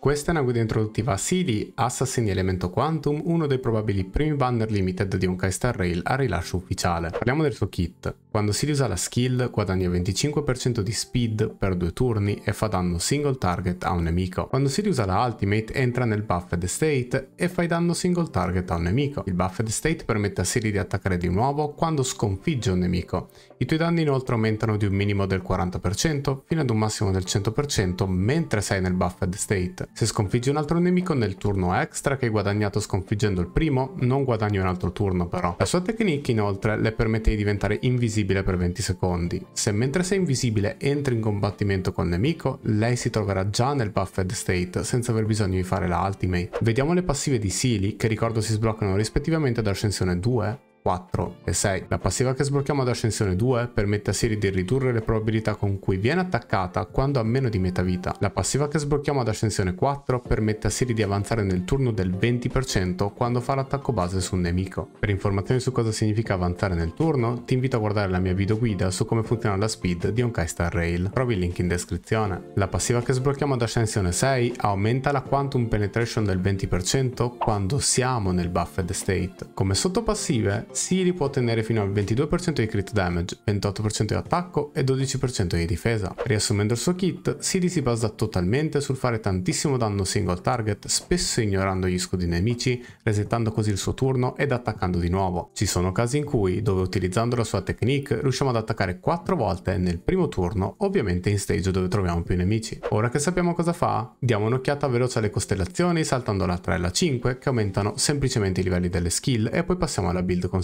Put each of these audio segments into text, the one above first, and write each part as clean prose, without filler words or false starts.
Questa è una guida introduttiva a Sealy, Assassin Elemento Quantum, uno dei probabili primi banner limited di Honkai Star Rail a rilascio ufficiale. Parliamo del suo kit. Quando Sealy usa la skill guadagna 25% di speed per 2 turni e fa danno single target a un nemico. Quando Sealy usa la ultimate entra nel Buffed State e fai danno single target a un nemico. Il Buffed State permette a Sealy di attaccare di nuovo quando sconfigge un nemico. I tuoi danni inoltre aumentano di un minimo del 40% fino ad un massimo del 100% mentre sei nel Buffed State. Se sconfiggi un altro nemico nel turno extra che hai guadagnato sconfiggendo il primo, non guadagni un altro turno però. La sua technique inoltre le permette di diventare invisibile per 20 secondi. Se mentre sei invisibile entri in combattimento col nemico, lei si troverà già nel Buffed State senza aver bisogno di fare la ultimate. Vediamo le passive di Sealy, che ricordo si sbloccano rispettivamente ad ascensione 2, 4 e 6. La passiva che sblocchiamo ad ascensione 2 permette a Sealy di ridurre le probabilità con cui viene attaccata quando ha meno di metà vita. La passiva che sblocchiamo ad ascensione 4 permette a Sealy di avanzare nel turno del 20% quando fa l'attacco base su un nemico. Per informazioni su cosa significa avanzare nel turno, ti invito a guardare la mia video guida su come funziona la speed di Honkai Star Rail. Trovi il link in descrizione. La passiva che sblocchiamo ad ascensione 6 aumenta la Quantum Penetration del 20% quando siamo nel Buffed State. Come sottopassive, Sealy può ottenere fino al 22% di crit damage, 28% di attacco e 12% di difesa. Riassumendo il suo kit, Sealy si basa totalmente sul fare tantissimo danno single target, spesso ignorando gli scudi nemici, resettando così il suo turno ed attaccando di nuovo. Ci sono casi in cui, dove utilizzando la sua technique, riusciamo ad attaccare 4 volte nel primo turno, ovviamente in stage dove troviamo più nemici. Ora che sappiamo cosa fa, diamo un'occhiata veloce alle costellazioni saltando la 3 e la 5 che aumentano semplicemente i livelli delle skill e poi passiamo alla build consigliata.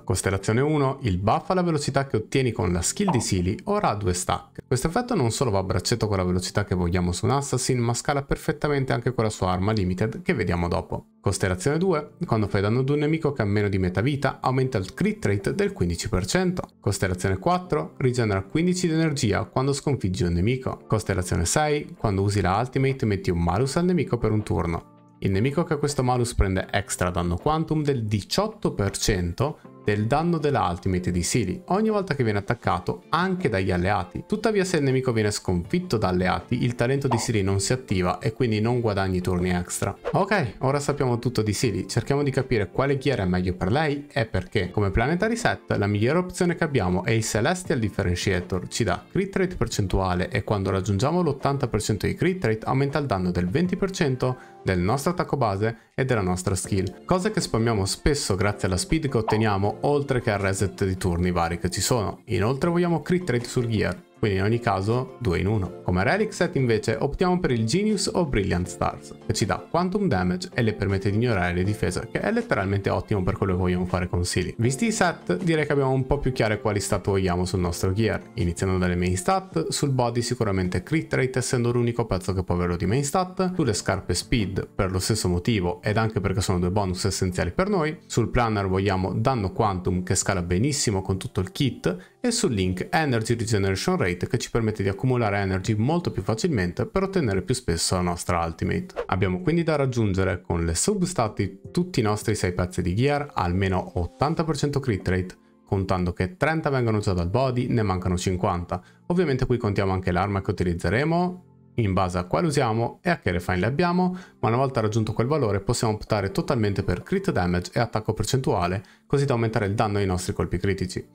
Costellazione 1, il buff alla velocità che ottieni con la skill di Sealy ora ha 2 stack. Questo effetto non solo va a braccetto con la velocità che vogliamo su un assassin, ma scala perfettamente anche con la sua arma limited che vediamo dopo. Costellazione 2, quando fai danno ad un nemico che ha meno di metà vita, aumenta il crit rate del 15%. Costellazione 4, rigenera 15 di energia quando sconfiggi un nemico. Costellazione 6, quando usi la ultimate metti un malus al nemico per un turno. Il nemico che ha questo malus prende extra danno quantum del 18% del danno della ultimate di Sealy ogni volta che viene attaccato anche dagli alleati. Tuttavia, se il nemico viene sconfitto da alleati, il talento di Sealy non si attiva e quindi non guadagni turni extra. Ok, ora sappiamo tutto di Sealy, cerchiamo di capire quale gear è meglio per lei e perché. Come planetary set, la migliore opzione che abbiamo è il Celestial Differentiator, ci dà crit rate percentuale e quando raggiungiamo l'80% di crit rate aumenta il danno del 20% del nostro attacco base e della nostra skill, cosa che spammiamo spesso grazie alla speed che otteniamo oltre che al reset di turni vari che ci sono. Inoltre vogliamo crit rate sul gear, quindi in ogni caso 2 in 1. Come relic set invece optiamo per il Genius o Brilliant Stars, che ci dà quantum damage e le permette di ignorare le difese, che è letteralmente ottimo per quello che vogliamo fare con Sealy. Visti i set, direi che abbiamo un po' più chiare quali stat vogliamo sul nostro gear. Iniziando dalle main stat, sul body sicuramente crit rate essendo l'unico pezzo che può averlo di main stat, sulle scarpe speed per lo stesso motivo ed anche perché sono 2 bonus essenziali per noi, sul planner vogliamo danno quantum che scala benissimo con tutto il kit e sul link energy regeneration rate che ci permette di accumulare energy molto più facilmente per ottenere più spesso la nostra ultimate. Abbiamo quindi da raggiungere con le substat di tutti i nostri 6 pezzi di gear almeno 80% crit rate, contando che 30 vengono già dal body, ne mancano 50. Ovviamente qui contiamo anche l'arma che utilizzeremo, in base a quale usiamo e a che refine le abbiamo, ma una volta raggiunto quel valore possiamo optare totalmente per crit damage e attacco percentuale, così da aumentare il danno ai nostri colpi critici.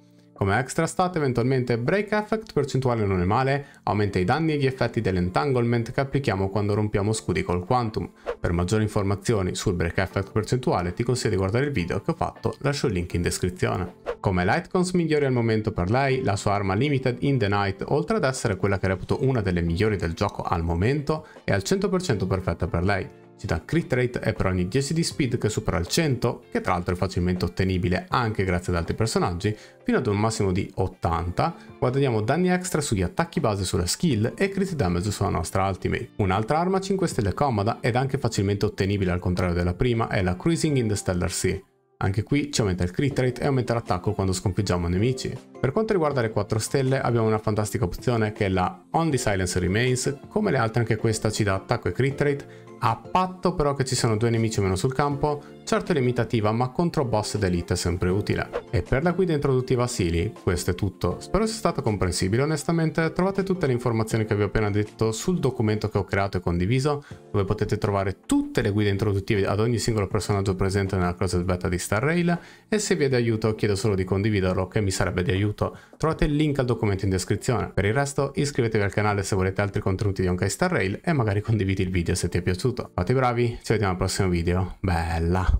Come extra stat eventualmente break effect percentuale non è male, aumenta i danni e gli effetti dell'entanglement che applichiamo quando rompiamo scudi col quantum. Per maggiori informazioni sul break effect percentuale ti consiglio di guardare il video che ho fatto, lascio il link in descrizione. Come lightcons migliori al momento per lei, la sua arma limited in the night, oltre ad essere quella che reputo una delle migliori del gioco al momento, è al 100% perfetta per lei. Ci dà crit rate e per ogni 10 di speed che supera il 100, che tra l'altro è facilmente ottenibile anche grazie ad altri personaggi, fino ad un massimo di 80, guadagniamo danni extra sugli attacchi base sulla skill e crit damage sulla nostra ultimate. Un'altra arma 5 stelle comoda ed anche facilmente ottenibile al contrario della prima è la Cruising in the Stellar Sea. Anche qui ci aumenta il crit rate e aumenta l'attacco quando sconfiggiamo nemici. Per quanto riguarda le 4 stelle abbiamo una fantastica opzione che è la On the Silence Remains, come le altre anche questa ci dà attacco e crit rate, a patto però che ci siano 2 nemici o meno sul campo, certo è limitativa, ma contro boss ed elite è sempre utile. E per la guida introduttiva a Sealy, questo è tutto. Spero sia stato comprensibile. Onestamente trovate tutte le informazioni che vi ho appena detto sul documento che ho creato e condiviso, dove potete trovare tutte le guide introduttive ad ogni singolo personaggio presente nella closet beta di Star Rail, e se vi è di aiuto chiedo solo di condividerlo, che mi sarebbe di aiuto. Trovate il link al documento in descrizione. Per il resto iscrivetevi al canale se volete altri contenuti di Honkai Star Rail e magari condividi il video se ti è piaciuto. Fate i bravi, ci vediamo al prossimo video. Bella!